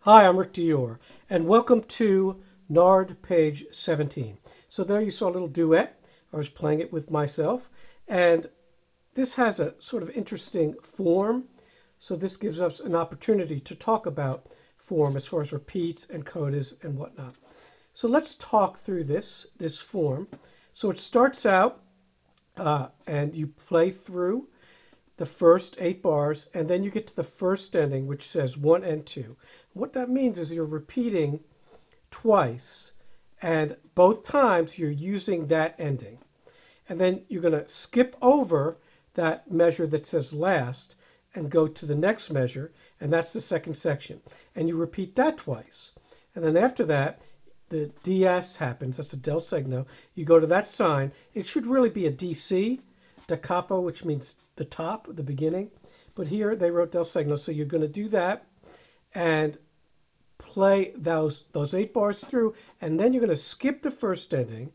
Hi, I'm Rick Dior, and welcome to N.A.R.D. page 17. So there you saw a little duet. I was playing it with myself, and this has a sort of interesting form. So this gives us an opportunity to talk about form as far as repeats and codas and whatnot. So let's talk through this form. So it starts out, and you play through the first 8 bars, and then you get to the first ending, which says 1 and 2. What that means is you're repeating twice, and both times you're using that ending. And then you're going to skip over that measure that says last and go to the next measure, and that's the second section. And you repeat that twice. And then after that, the DS happens, that's the del segno. You go to that sign. It should really be a DC, da capo, which means the top, the beginning. But here they wrote del segno, so you're going to do that and play those 8 bars through, and then you're going to skip the first ending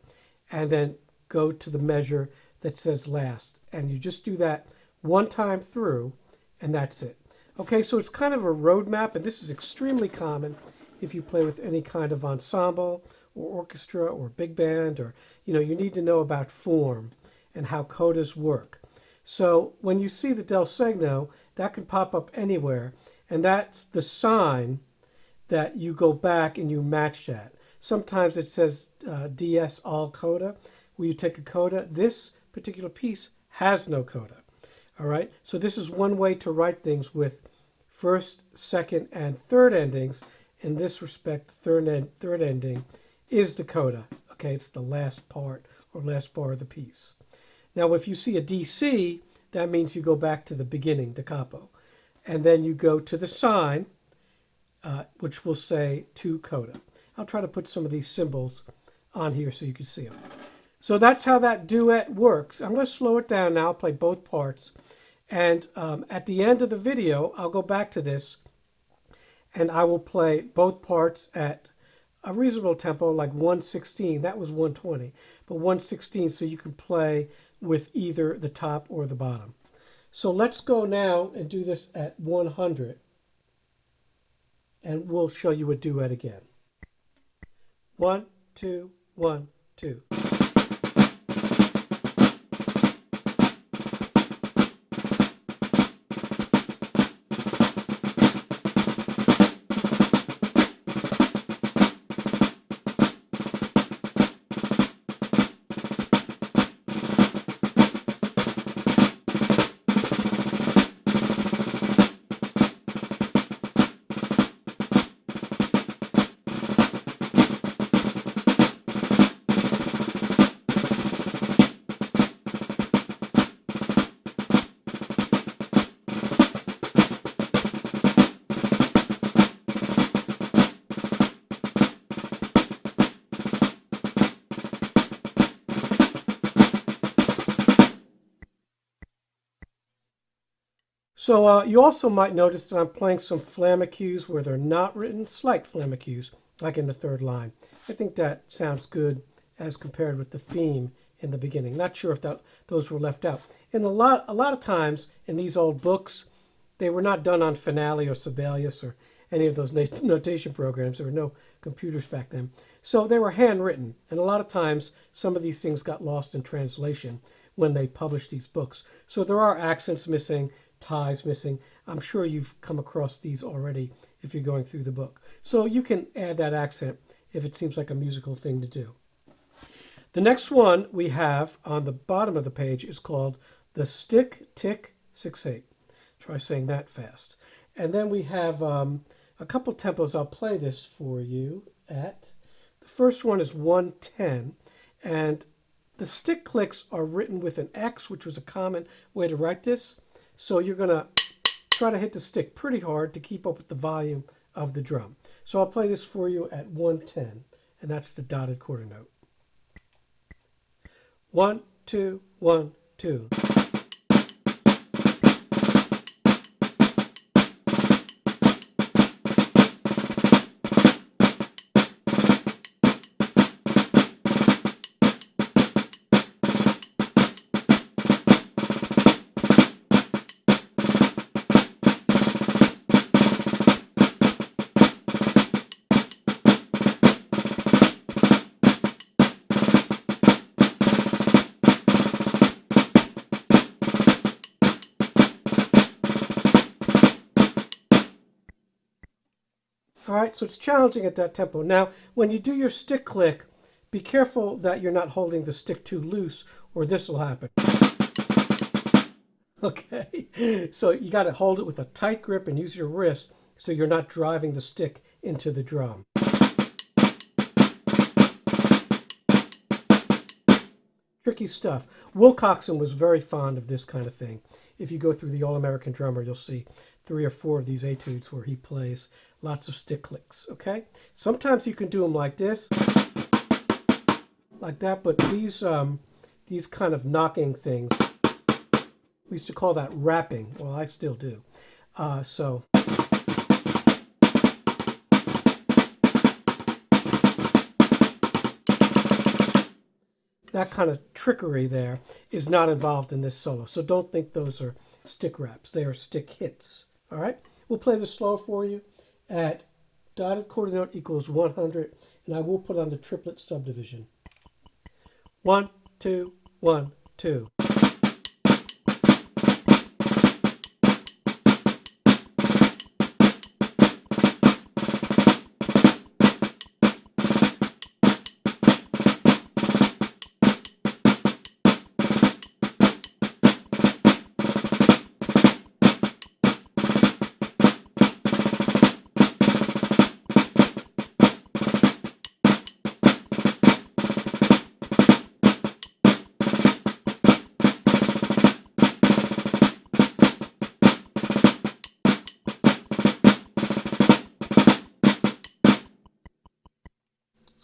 and then go to the measure that says last. And you just do that one time through, and that's it. Okay, so it's kind of a roadmap, and this is extremely common if you play with any kind of ensemble or orchestra or big band, or you need to know about form and how codas work. So when you see the del segno, that can pop up anywhere, and that's the sign that you go back and you match that. Sometimes it says DS all coda, where you take a coda. This particular piece has no coda. All right, so this is one way to write things with first, second, and third endings. In this respect, third ending is the coda. Okay, it's the last part or last bar of the piece. Now, if you see a DC, that means you go back to the beginning, da capo. And then you go to the sign, which will say to coda. I'll try to put some of these symbols on here so you can see them. So that's how that duet works. I'm going to slow it down now, play both parts. And at the end of the video, I'll go back to this, and I will play both parts at a reasonable tempo, like 116. That was 120, but 116, so you can play with either the top or the bottom. So let's go now and do this at 100, and we'll show you a duet again. 1, 2, 1, 2. So you also might notice that I'm playing some flammacues where they're not written, slight flammacues, like in the third line. I think that sounds good as compared with the theme in the beginning. Not sure if those were left out. And a lot of times in these old books, they were not done on Finale or Sibelius or any of those notation programs. There were no computers back then. So they were handwritten. And a lot of times, some of these things got lost in translation when they published these books. So there are accents missing, ties missing. I'm sure you've come across these already if you're going through the book. So you can add that accent if it seems like a musical thing to do. The next one we have on the bottom of the page is called the Stick Tick 6/8. Try saying that fast. And then we have a couple tempos. I'll play this for you at. The first one is 110, and the stick clicks are written with an X, which was a common way to write this. So you're going to try to hit the stick pretty hard to keep up with the volume of the drum. So I'll play this for you at 110, and that's the dotted quarter note. 1, 2, 1, 2. right, so it's challenging at that tempo. Now, when you do your stick click, be careful that you're not holding the stick too loose, or this will happen. Okay, so you got to hold it with a tight grip and use your wrist so you're not driving the stick into the drum. Tricky stuff. Wilcoxon was very fond of this kind of thing. If you go through the All-American Drummer, you'll see 3 or 4 of these etudes where he plays lots of stick clicks, okay? Sometimes you can do them like this, like that, but these kind of knocking things, we used to call that rapping. Well, I still do. So that kind of trickery there is not involved in this solo. So don't think those are stick raps. They are stick hits. All right? We'll play this slow for you at dotted quarter note equals 100, and I will put on the triplet subdivision. 1, 2, 1, 2.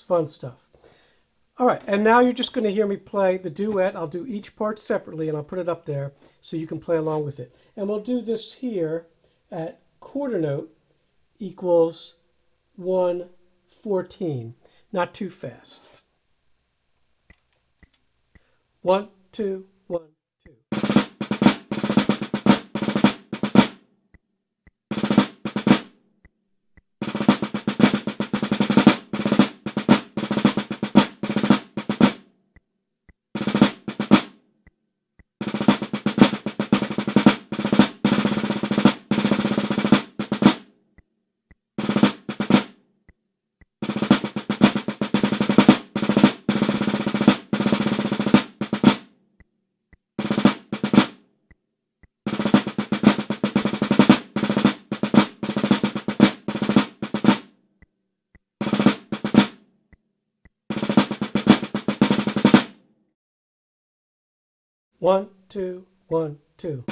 Fun stuff. All right, and now you're just going to hear me play the duet. I'll do each part separately, and I'll put it up there so you can play along with it. And we'll do this here at quarter note equals 114. Not too fast. 1, 2, 1, 2. One, two, 1, 2.